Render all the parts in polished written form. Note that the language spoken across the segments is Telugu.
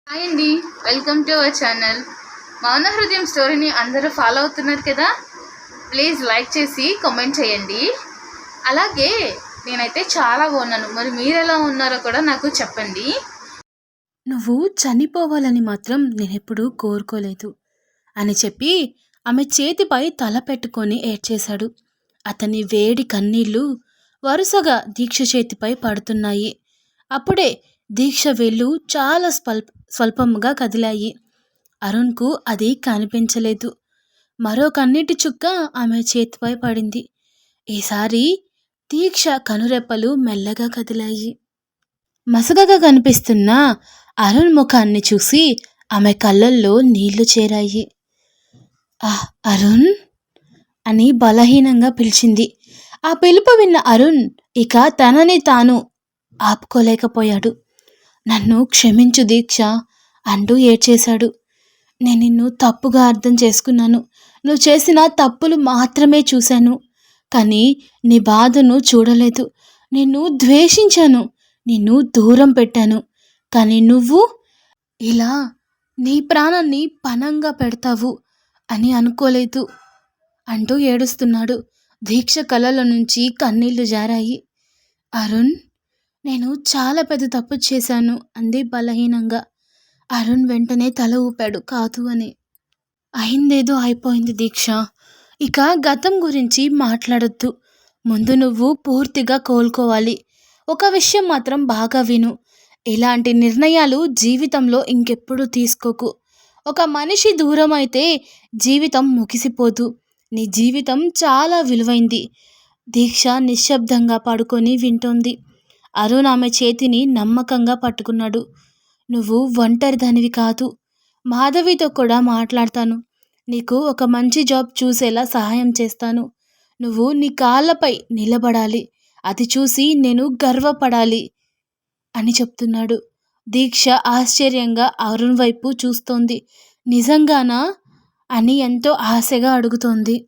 హాయ్ అండి. Welcome to our channel. మౌన హృదయం స్టోరీని అందరూ ఫాలో అవుతున్నారు కదా. ప్లీజ్ లైక్ చేసి కామెంట్ చేయండి. అలాగే నేనైతే చాలా బాగున్నాను. మరి మీరు ఎలా ఉన్నారో కూడా నాకు చెప్పండి. నువ్వు చనిపోవాలని మాత్రం నేనెప్పుడూ కోరుకోలేదు అని చెప్పి ఆమె చేతిపై తల పెట్టుకొని ఏడ్చేశాడు. అతని వేడి కన్నీళ్లు వరుసగా దీక్ష చేతిపై పడుతున్నాయి. అప్పుడే దీక్ష వేళ్ళు చాలా స్వల్పముగా కదిలాయి. అరుణ్కు అది కనిపించలేదు. మరో కన్నీటి చుక్క ఆమె చేతిపై పడింది. ఈసారి దీక్ష కనురెప్పలు మెల్లగా కదిలాయి. మసకగా కనిపిస్తున్న అరుణ్ ముఖాన్ని చూసి ఆమె కళ్ళల్లో నీళ్లు చేరాయి. అరుణ్ అని బలహీనంగా పిలిచింది. ఆ పిలుపు విన్న అరుణ్ ఇక తనని తాను ఆపుకోలేకపోయాడు. నన్ను క్షమించు దీక్ష అంటూ ఏడ్చేశాడు. నేను నిన్ను తప్పుగా అర్థం చేసుకున్నాను. నువ్వు చేసిన తప్పులు మాత్రమే చూశాను, కానీ నీ బాధను చూడలేదు. నిన్ను ద్వేషించాను, నిన్ను దూరం పెట్టాను, కానీ నువ్వు ఇలా నీ ప్రాణాన్ని పణంగా పెడతావు అని అనుకోలేదు అంటూ ఏడుస్తున్నాడు. దీక్ష కళ్ళలో నుంచి కన్నీళ్లు జారాయి. అరుణ్, నేను చాలా పెద్ద తప్పు చేశాను అంది బలహీనంగా. అరుణ్ వెంటనే తల ఊపాడు కాదు అని. అయిందేదో అయిపోయింది దీక్ష. ఇక గతం గురించి మాట్లాడొద్దు. ముందు నువ్వు పూర్తిగా కోలుకోవాలి. ఒక విషయం మాత్రం బాగా విను. ఇలాంటి నిర్ణయాలు జీవితంలో ఇంకెప్పుడు తీసుకోకు. ఒక మనిషి దూరం అయితే జీవితం ముగిసిపోదు. నీ జీవితం చాలా విలువైంది. దీక్ష నిశ్శబ్దంగా పడుకొని వింటోంది. అరుణ్ ఆమె చేతిని నమ్మకంగా పట్టుకున్నాడు. నువ్వు ఒంటరిదానివి కాదు. మాధవితో కూడా మాట్లాడతాను. నీకు ఒక మంచి జాబ్ చూసేలా సహాయం చేస్తాను. నువ్వు నీ కాళ్ళపై నిలబడాలి. అది చూసి నేను గర్వపడాలి అని చెప్తున్నాడు. దీక్ష ఆశ్చర్యంగా అరుణ్ వైపు చూస్తోంది. నిజంగానా అని ఎంతో ఆశగా అడుగుతోంది.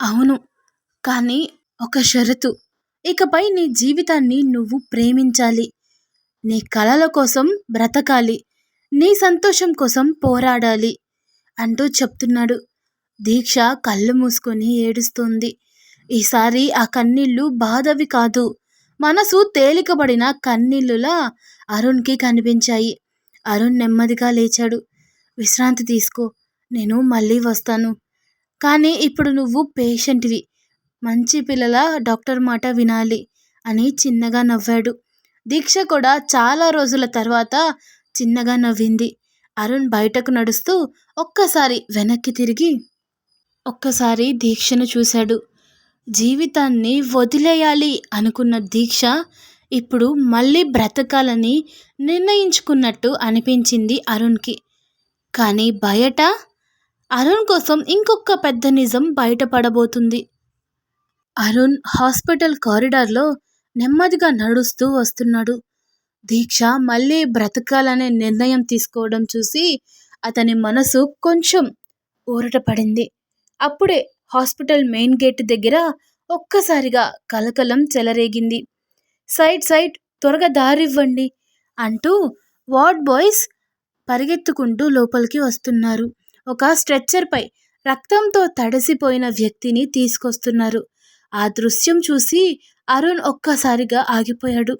అవును, కానీ ఒక షరతు. ఇకపై నీ జీవితాన్ని నువ్వు ప్రేమించాలి. నీ కలల కోసం బ్రతకాలి. నీ సంతోషం కోసం పోరాడాలి అంటూ చెప్తున్నాడు. దీక్ష కళ్ళు మూసుకొని ఏడుస్తోంది. ఈసారి ఆ కన్నీళ్లు బాధవి కాదు, మనసు తేలికబడిన కన్నీళ్లులా అరుణ్కి కనిపించాయి. అరుణ్ నెమ్మదిగా లేచాడు. విశ్రాంతి తీసుకో, నేను మళ్ళీ వస్తాను. కానీ ఇప్పుడు నువ్వు పేషెంట్వి. మంచి పిల్లల డాక్టర్ మాట వినాలి అని చిన్నగా నవ్వాడు. దీక్ష కూడా చాలా రోజుల తర్వాత చిన్నగా నవ్వింది. అరుణ్ బయటకు నడుస్తూ ఒక్కసారి వెనక్కి తిరిగి ఒక్కసారి దీక్షను చూశాడు. జీవితాన్ని వదిలేయాలి అనుకున్న దీక్ష ఇప్పుడు మళ్ళీ బ్రతకాలని నిర్ణయించుకున్నట్టు అనిపించింది అరుణ్కి. కానీ బయట అరుణ్ కోసం ఇంకొక పెద్ద నిజం బయటపడబోతుంది. అరుణ్ హాస్పిటల్ కారిడార్లో నెమ్మదిగా నడుస్తూ వస్తున్నాడు. దీక్ష మళ్ళీ బ్రతకాలనే నిర్ణయం తీసుకోవడం చూసి అతని మనసు కొంచెం ఊరట పడింది. అప్పుడే హాస్పిటల్ మెయిన్ గేట్ దగ్గర ఒక్కసారిగా కలకలం చెలరేగింది. సైడ్ సైడ్, త్వరగా దారివ్వండి అంటూ వార్డ్ బాయ్స్ పరిగెత్తుకుంటూ లోపలికి వస్తున్నారు. ఒక స్ట్రెచ్చర్పై రక్తంతో తడిసిపోయిన వ్యక్తిని తీసుకొస్తున్నారు. ఆ దృశ్యం చూసి అరుణ్ ఒక్కసారిగా ఆగిపోయాడు.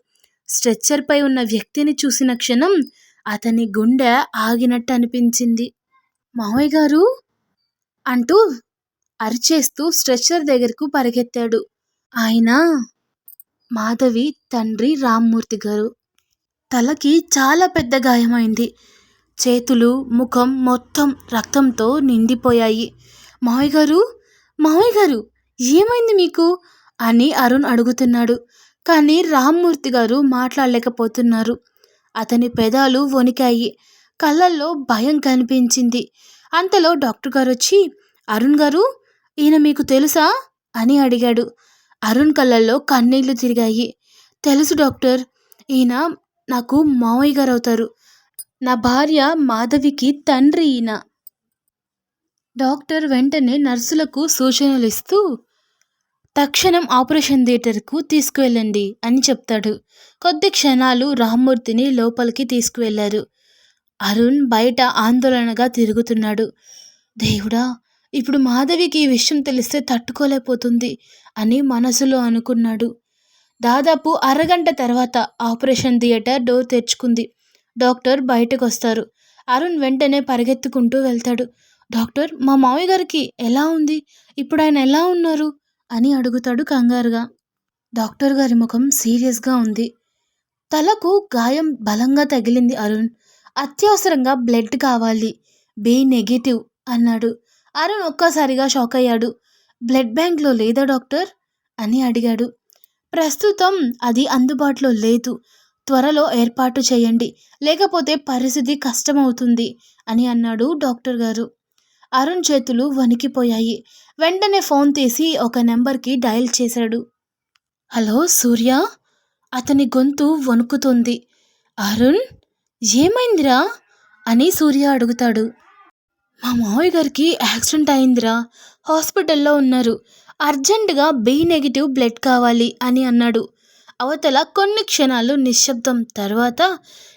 స్ట్రెచ్చర్పై ఉన్న వ్యక్తిని చూసిన క్షణం అతని గుండె ఆగినట్టు అనిపించింది. మావయ్య గారు అంటూ అరిచేస్తూ స్ట్రెచ్చర్ దగ్గరకు పరిగెత్తాడు. ఆయన మాధవి తండ్రి రామ్మూర్తి గారు. తలకి చాలా పెద్ద గాయమైంది. చేతులు, ముఖం మొత్తం రక్తంతో నిండిపోయాయి. మావయ్య గారు, మావయ్య గారు, ఏమైంది మీకు అని అరుణ్ అడుగుతున్నాడు. కానీ రామ్మూర్తి గారు మాట్లాడలేకపోతున్నారు. అతని పెదాలు వణికాయి. కళ్ళల్లో భయం కనిపించింది. అంతలో డాక్టర్ గారు వచ్చి, అరుణ్ గారు, ఈయన మీకు తెలుసా అని అడిగాడు. అరుణ్ కళ్ళల్లో కన్నీళ్లు తిరిగాయి. తెలుసు డాక్టర్, ఈయన నాకు మావయ్య గారు అవుతారు. నా భార్య మాధవికి తండ్రి ఈయన. డాక్టర్ వెంటనే నర్సులకు సూచనలు ఇస్తూ తక్షణం ఆపరేషన్ థియేటర్కు తీసుకువెళ్ళండి అని చెప్తాడు. కొద్ది క్షణాలు రామ్మూర్తిని లోపలికి తీసుకువెళ్లారు. అరుణ్ బయట ఆందోళనగా తిరుగుతున్నాడు. దేవుడా! ఇప్పుడు మాధవికి ఈ విషయం తెలిస్తే తట్టుకోలేకపోతుంది అని మనసులో అనుకున్నాడు. దాదాపు అరగంట తర్వాత ఆపరేషన్ థియేటర్ డోర్ తెరుచుకుంది. డాక్టర్ బయటకొస్తారు. అరుణ్ వెంటనే పరిగెత్తుకుంటూ వెళ్తాడు. డాక్టర్, మా మావయ్య గారికి ఎలా ఉంది? ఇప్పుడు ఆయన ఎలా ఉన్నారు? అని అడుగుతాడు కంగారుగా. డాక్టర్ గారి ముఖం సీరియస్గా ఉంది. తలకు గాయం బలంగా తగిలింది అరుణ్. అత్యవసరంగా బ్లడ్ కావాలి. బి నెగిటివ్ అన్నాడు. అరుణ్ ఒక్కసారిగా షాక్ అయ్యాడు. బ్లడ్ బ్యాంక్లో లేదా డాక్టర్ అని అడిగాడు. ప్రస్తుతం అది అందుబాటులో లేదు. త్వరలో ఏర్పాటు చేయండి, లేకపోతే పరిస్థితి కష్టమవుతుంది అని అన్నాడు డాక్టర్ గారు. అరుణ్ చేతులు వణికిపోయాయి. వెంటనే ఫోన్ తీసి ఒక నెంబర్కి డయల్ చేశాడు. హలో సూర్య, అతని గొంతు వణుకుతుంది. అరుణ్, ఏమైందిరా అని సూర్య అడుగుతాడు. మా మావయ్య గారికి యాక్సిడెంట్ అయిందిరా, హాస్పిటల్లో ఉన్నారు, అర్జెంటుగా బి నెగిటివ్ బ్లడ్ కావాలి అని అన్నాడు. అవతల కొన్ని క్షణాలు నిశ్శబ్దం. తర్వాత,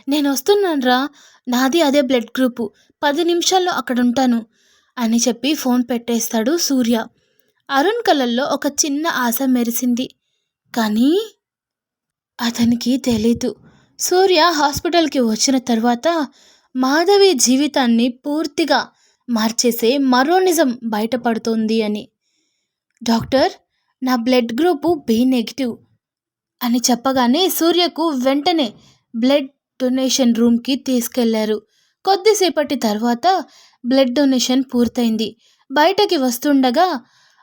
నేను వస్తున్నానురా, నాది అదే బ్లడ్ గ్రూపు, 10 నిమిషాల్లో అక్కడ ఉంటాను అని చెప్పి ఫోన్ పెట్టేస్తాడు సూర్య. అరుణ్ కళ్ళల్లో ఒక చిన్న ఆశ మెరిసింది. కానీ అతనికి తెలీదు, సూర్య హాస్పిటల్కి వచ్చిన తర్వాత మాధవి జీవితాన్ని పూర్తిగా మార్చేసే మరో నిజం బయటపడుతోంది అని. డాక్టర్, నా బ్లడ్ గ్రూపు బి నెగిటివ్ అని చెప్పగానే సూర్యకు వెంటనే బ్లడ్ డొనేషన్ రూమ్కి తీసుకెళ్లారు. కొద్దిసేపటి తర్వాత బ్లడ్ డొనేషన్ పూర్తయింది. బయటకి వస్తుండగా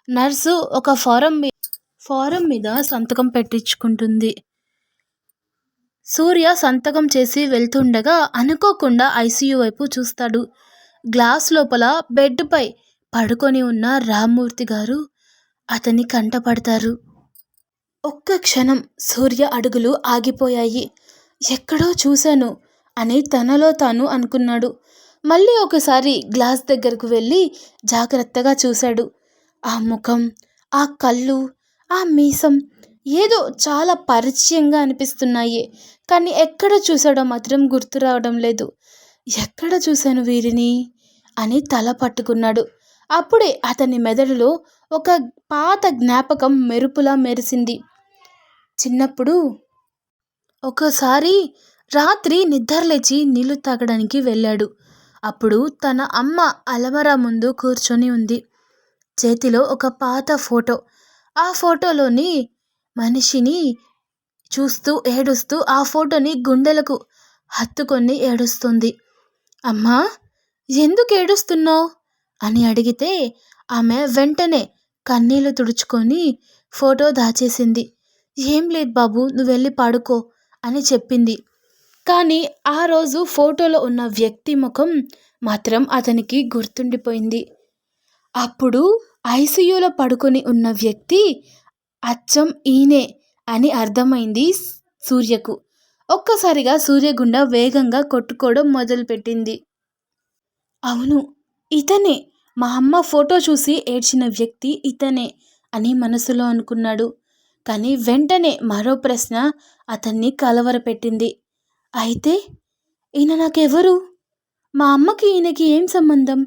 నర్సు ఒక ఫారం మీద సంతకం పెట్టించుకుంటుంది. సూర్య సంతకం చేసి వెళ్తుండగా అనుకోకుండా ఐసీయూ వైపు చూస్తాడు. గ్లాస్ లోపల బెడ్పై పడుకొని ఉన్న రామ్మూర్తి గారు అతని కంటపడతారు. ఒక్క క్షణం సూర్య అడుగులు ఆగిపోయాయి. ఎక్కడో చూశాను అని తనలో తాను అనుకున్నాడు. మళ్ళీ ఒకసారి గ్లాస్ దగ్గరకు వెళ్ళి జాగ్రత్తగా చూశాడు. ఆ ముఖం, ఆ కళ్ళు, ఆ మీసం ఏదో చాలా పరిచయంగా అనిపిస్తున్నాయి. కానీ ఎక్కడ చూశాడో మాత్రం గుర్తు రావడం లేదు. ఎక్కడ చూశాను వీరిని అని తల పట్టుకున్నాడు. అప్పుడే అతని మెదడులో ఒక పాత జ్ఞాపకం మెరుపులా మెరిసింది. చిన్నప్పుడు ఒకసారి రాత్రి నిద్రలేచి నీళ్లు తాగడానికి వెళ్ళాడు. అప్పుడు తన అమ్మ అలమరా ముందు కూర్చొని ఉంది. చేతిలో ఒక పాత ఫోటో. ఆ ఫోటోలోని మనిషిని చూస్తూ ఏడుస్తూ ఆ ఫోటోని గుండెలకు హత్తుకొని ఏడుస్తుంది. అమ్మా, ఎందుకు ఏడుస్తున్నావు అని అడిగితే ఆమె వెంటనే కన్నీళ్లు తుడుచుకొని ఫోటో దాచేసింది. ఏం లేదు బాబు, నువ్వు వెళ్ళి పడుకో అని చెప్పింది. కానీ ఆ రోజు ఫోటోలో ఉన్న వ్యక్తి ముఖం మాత్రం అతనికి గుర్తుండిపోయింది. అప్పుడు ఐసీయూలో పడుకొని ఉన్న వ్యక్తి అచ్చం ఈయనే అని అర్థమైంది సూర్యకు. ఒక్కసారిగా సూర్యగుండె వేగంగా కొట్టుకోవడం మొదలుపెట్టింది. అవును, ఇతనే, మా అమ్మ ఫోటో చూసి ఏడ్చిన వ్యక్తి ఇతనే అని మనసులో అనుకున్నాడు. కానీ వెంటనే మరో ప్రశ్న అతన్ని కలవరపెట్టింది. అయితే ఈయన నాకెవరు? మా అమ్మకి ఈయనకి ఏం సంబంధం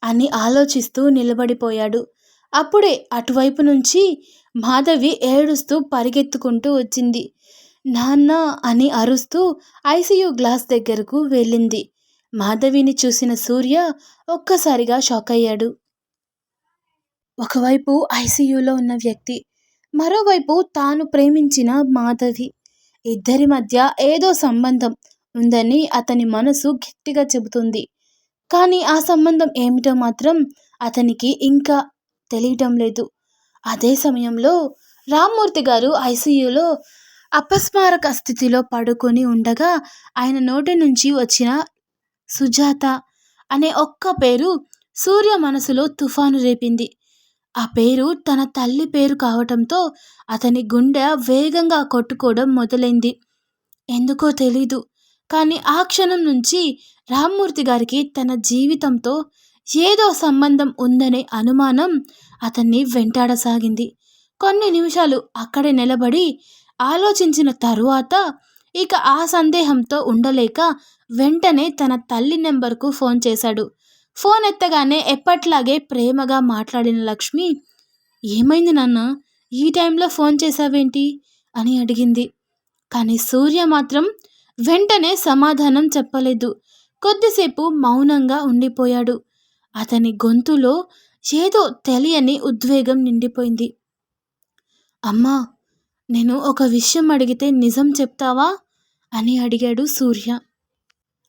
అని ఆలోచిస్తూ నిలబడిపోయాడు. అప్పుడే అటువైపు నుంచి మాధవి ఏడుస్తూ పరిగెత్తుకుంటూ వచ్చింది. నాన్న అని అరుస్తూ ఐసీయూ గ్లాస్ దగ్గరకు వెళ్ళింది. మాధవిని చూసిన సూర్య ఒక్కసారిగా షాక్ అయ్యాడు. ఒకవైపు ఐసీయూలో ఉన్న వ్యక్తి, మరోవైపు తాను ప్రేమించిన మాధవి. ఇద్దరి మధ్య ఏదో సంబంధం ఉందని అతని మనసు గట్టిగా చెబుతుంది. కానీ ఆ సంబంధం ఏమిటో మాత్రం అతనికి ఇంకా తెలియటం లేదు. అదే సమయంలో రామ్మూర్తి గారు ఐసీయూలో అపస్మారక స్థితిలో పడుకొని ఉండగా ఆయన నోటి నుంచి వచ్చిన సుజాత అనే ఒక్క పేరు సూర్య మనసులో తుఫాను రేపింది. ఆ పేరు తన తల్లి పేరు కావటంతో అతని గుండె వేగంగా కొట్టుకోవడం మొదలైంది. ఎందుకో తెలీదు, కానీ ఆ క్షణం నుంచి రామ్మూర్తి గారికి తన జీవితంతో ఏదో సంబంధం ఉందనే అనుమానం అతన్ని వెంటాడసాగింది. కొన్ని నిమిషాలు అక్కడే నిలబడి ఆలోచించిన తరువాత ఇక ఆ సందేహంతో ఉండలేక వెంటనే తన తల్లి నెంబర్కు ఫోన్ చేశాడు. ఫోన్ ఎత్తగానే ఎప్పట్లాగే ప్రేమగా మాట్లాడిన లక్ష్మి, ఏమైంది నాన్న, ఈ టైంలో ఫోన్ చేశావేంటి అని అడిగింది. కానీ సూర్య మాత్రం వెంటనే సమాధానం చెప్పలేదు. కొద్దిసేపు మౌనంగా ఉండిపోయాడు. అతని గొంతులో ఏదో తెలియని ఉద్వేగం నిండిపోయింది. అమ్మా, నేను ఒక విషయం అడిగితే నిజం చెప్తావా అని అడిగాడు సూర్య.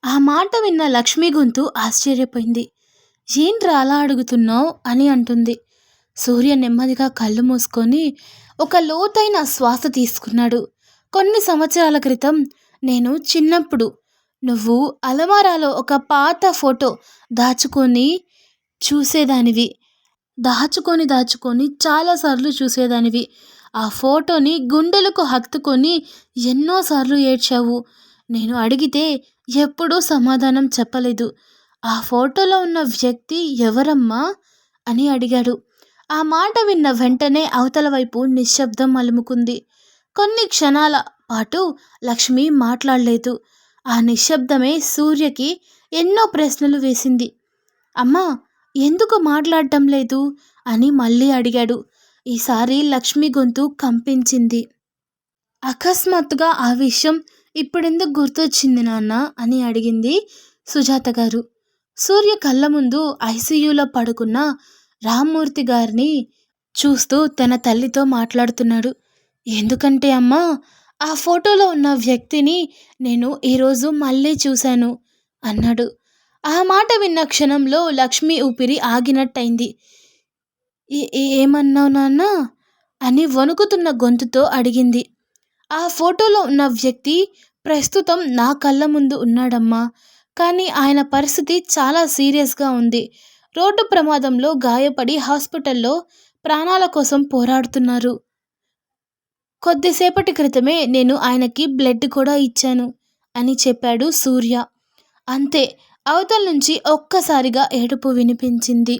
ఆ మాట విన్న లక్ష్మి గొంతు ఆశ్చర్యపోయింది. ఏంట్రా అలా అడుగుతున్నావు అని అంటుంది. సూర్య నెమ్మదిగా కళ్ళు మూసుకొని ఒక లోతైన శ్వాస తీసుకున్నాడు. కొన్ని సంవత్సరాల క్రితం నేను చిన్నప్పుడు నువ్వు అలమారాలో ఒక పాత ఫోటో దాచుకొని చూసేదానివి. దాచుకొని చాలాసార్లు చూసేదానివి. ఆ ఫోటోని గుండెలకు హత్తుకొని ఎన్నోసార్లు ఏడ్చావు. నేను అడిగితే ఎప్పుడూ సమాధానం చెప్పలేదు. ఆ ఫోటోలో ఉన్న వ్యక్తి ఎవరమ్మా అని అడిగాడు. ఆ మాట విన్న వెంటనే అవతల వైపు నిశ్శబ్దం అలుముకుంది. కొన్ని క్షణాల పాటు లక్ష్మి మాట్లాడలేదు. ఆ నిశ్శబ్దమే సూర్యకి ఎన్నో ప్రశ్నలు వేసింది. అమ్మా, ఎందుకు మాట్లాడటం లేదు అని మళ్ళీ అడిగాడు. ఈసారి లక్ష్మి గొంతు కంపించింది. అకస్మాత్తుగా ఆ విషయం ఇప్పుడెందుకు గుర్తొచ్చింది నాన్న అని అడిగింది సుజాత గారు. సూర్య కళ్ళ ముందు ఐసీయూలో పడుకున్న రామ్మూర్తి గారిని చూస్తూ తన తల్లితో మాట్లాడుతున్నాడు. ఎందుకంటే అమ్మా, ఆ ఫోటోలో ఉన్న వ్యక్తిని నేను ఈరోజు మళ్ళీ చూశాను అన్నాడు. ఆ మాట విన్న క్షణంలో లక్ష్మి ఊపిరి ఆగినట్టయింది. ఏమన్నావు నాన్న అని వణుకుతున్న గొంతుతో అడిగింది. ఆ ఫోటోలో ఉన్న వ్యక్తి ప్రస్తుతం నా కళ్ళ ముందు ఉన్నాడమ్మా. కానీ ఆయన పరిస్థితి చాలా సీరియస్గా ఉంది. రోడ్డు ప్రమాదంలో గాయపడి హాస్పిటల్లో ప్రాణాల కోసం పోరాడుతున్నారు. కొద్దిసేపటి క్రితమే నేను ఆయనకి బ్లడ్ కూడా ఇచ్చాను అని చెప్పాడు సూర్య. అంతే, అవతల నుంచి ఒక్కసారిగా ఏడుపు వినిపించింది.